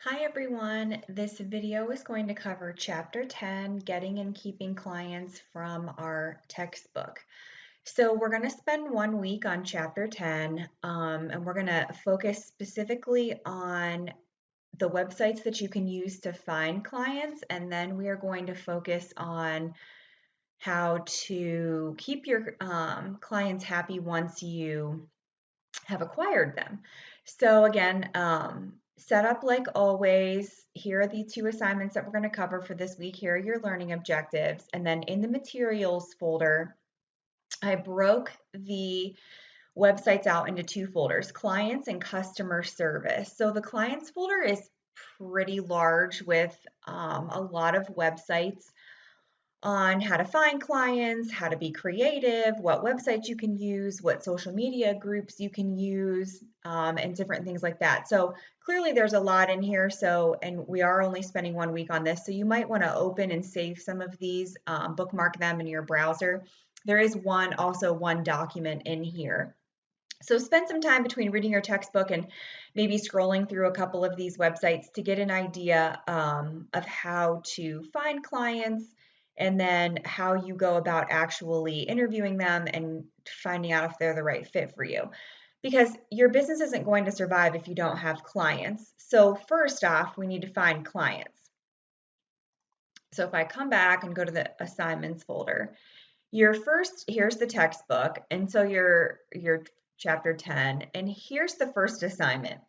Hi everyone, this video is going to cover Chapter 10, Getting and Keeping Clients from our textbook. So we're going to spend 1 week on Chapter 10, and we're going to focus specifically on the websites that you can use to find clients, and then we are going to focus on how to keep your clients happy once you have acquired them. So again, set up like always. Here are the two assignments that we're going to cover for this week. Here are your learning objectives. And then in the materials folder, I broke the websites out into two folders, clients and customer service. So the clients folder is pretty large with a lot of websites on how to find clients, how to be creative, what websites you can use, what social media groups you can use, and different things like that. So clearly there's a lot in here. And we are only spending 1 week on this. So you might want to open and save some of these, bookmark them in your browser. There is also one document in here. So spend some time between reading your textbook and maybe scrolling through a couple of these websites to get an idea of how to find clients and then how you go about actually interviewing them and finding out if they're the right fit for you. Because your business isn't going to survive if you don't have clients. So first off, we need to find clients. So if I come back and go to the assignments folder, here's the textbook, and so your chapter 10, and here's the first assignment.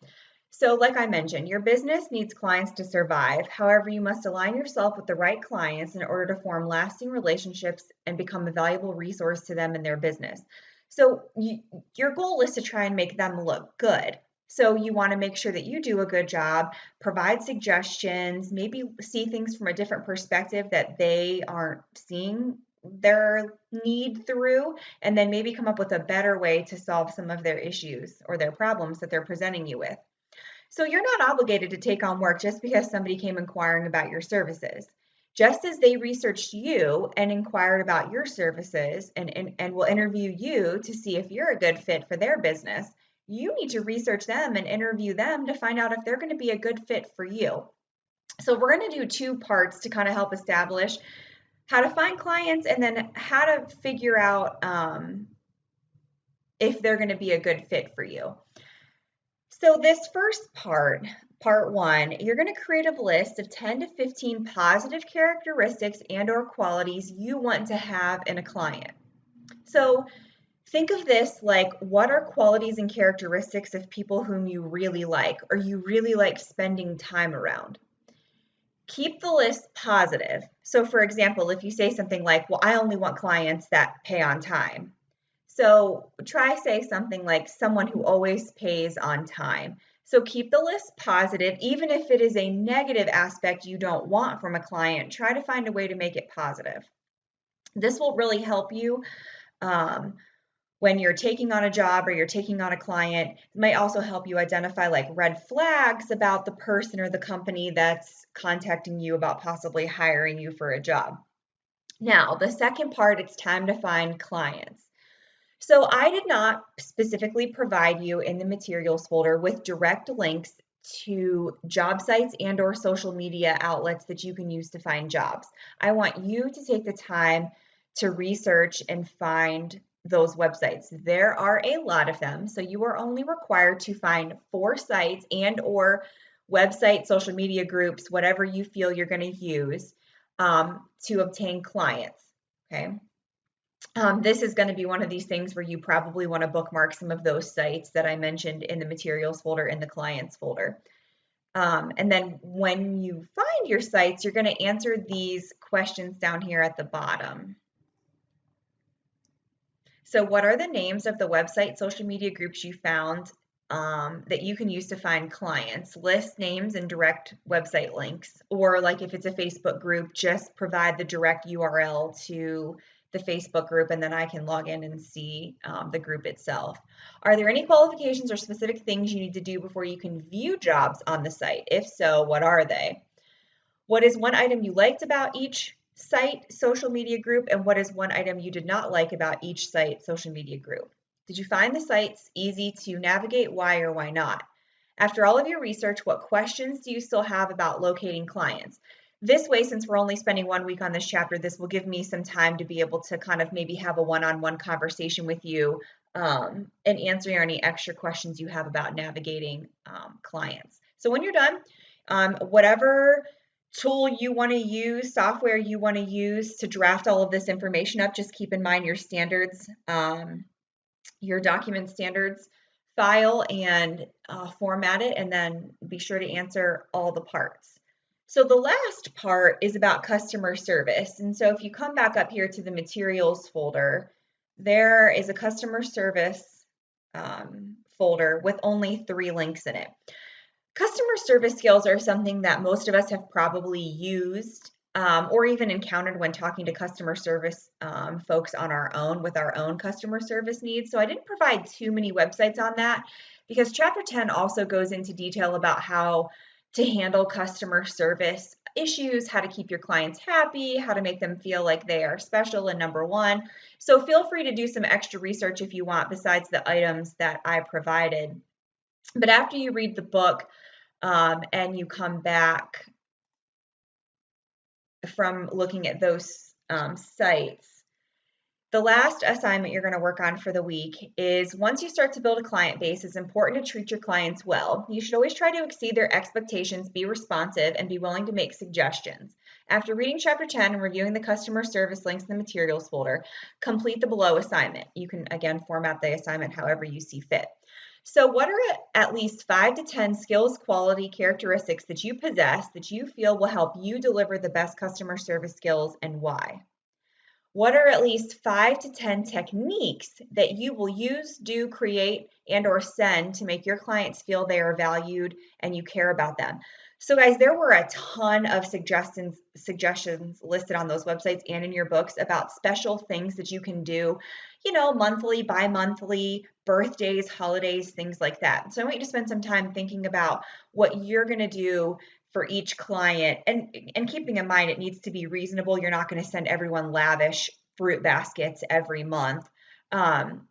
So like I mentioned, your business needs clients to survive. However, you must align yourself with the right clients in order to form lasting relationships and become a valuable resource to them in their business. So your goal is to try and make them look good. So you want to make sure that you do a good job, provide suggestions, maybe see things from a different perspective that they aren't seeing their need through, and then maybe come up with a better way to solve some of their issues or their problems that they're presenting you with. So you're not obligated to take on work just because somebody came inquiring about your services. Just as they researched you and inquired about your services and will interview you to see if you're a good fit for their business, you need to research them and interview them to find out if they're going to be a good fit for you. So we're going to do two parts to kind of help establish how to find clients and then how to figure out if they're going to be a good fit for you. So this first part one, you're going to create a list of 10 to 15 positive characteristics and or qualities you want to have in a client. So think of this like, what are qualities and characteristics of people whom you really like or you really like spending time around? Keep the list positive. So for example, if you say something like, well, I only want clients that pay on time. So try say something like someone who always pays on time. So keep the list positive, even if it is a negative aspect you don't want from a client, try to find a way to make it positive. This will really help you um, when you're taking on a job or you're taking on a client. It might also help you identify like red flags about the person or the company that's contacting you about possibly hiring you for a job. Now, the second part, it's time to find clients. So I did not specifically provide you in the materials folder with direct links to job sites and or social media outlets that you can use to find jobs. I want you to take the time to research and find those websites. There are a lot of them, so you are only required to find 4 sites and or website, social media groups, whatever you feel you're going to use to obtain clients. Okay. This is going to be one of these things where you probably want to bookmark some of those sites that I mentioned in the materials folder in the clients folder. And then when you find your sites, you're going to answer these questions down here at the bottom. So what are the names of the website social media groups you found that you can use to find clients? List names and direct website links. Or like if it's a Facebook group, just provide the direct URL to the Facebook group and then I can log in and see the group itself. Are there any qualifications or specific things you need to do before you can view jobs on the site? If so, what are they? What is one item you liked about each site social media group, and what is one item you did not like about each site social media group? Did you find the sites easy to navigate? Why or why not? After all of your research, what questions do you still have about locating clients? This way, since we're only spending 1 week on this chapter, this will give me some time to be able to kind of maybe have a one-on-one conversation with you and answering any extra questions you have about navigating clients. So when you're done, whatever tool you want to use, software you want to use to draft all of this information up, just keep in mind your standards, your document standards file and format it, and then be sure to answer all the parts. So the last part is about customer service. And so if you come back up here to the materials folder, there is a customer service folder with only 3 links in it. Customer service skills are something that most of us have probably used or even encountered when talking to customer service folks on our own with our own customer service needs. So I didn't provide too many websites on that because Chapter 10 also goes into detail about how to handle customer service issues, how to keep your clients happy, how to make them feel like they are special and number one. So feel free to do some extra research if you want besides the items that I provided. But after you read the book, and you come back from looking at those sites, the last assignment you're going to work on for the week is once you start to build a client base, it's important to treat your clients well. You should always try to exceed their expectations, be responsive, and be willing to make suggestions. After reading Chapter 10 and reviewing the customer service links in the materials folder, complete the below assignment. You can, again, format the assignment however you see fit. So what are at least 5 to 10 skills, quality, characteristics that you possess that you feel will help you deliver the best customer service skills, and why? What are at least 5 to 10 techniques that you will use, do, create, and or send to make your clients feel they are valued and you care about them? So guys, there were a ton of suggestions listed on those websites and in your books about special things that you can do, monthly, bi-monthly, birthdays, holidays, things like that. So I want you to spend some time thinking about what you're going to do for each client, and keeping in mind it needs to be reasonable. You're not going to send everyone lavish fruit baskets every month.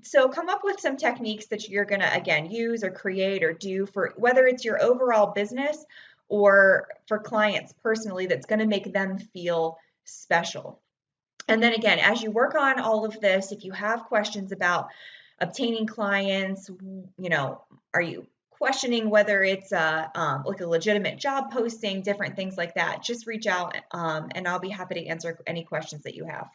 So come up with some techniques that you're going to, again, use or create or do for whether it's your overall business or for clients personally, that's going to make them feel special. And then again, as you work on all of this, if you have questions about obtaining clients, are you questioning whether it's like a legitimate job posting, different things like that, just reach out and I'll be happy to answer any questions that you have.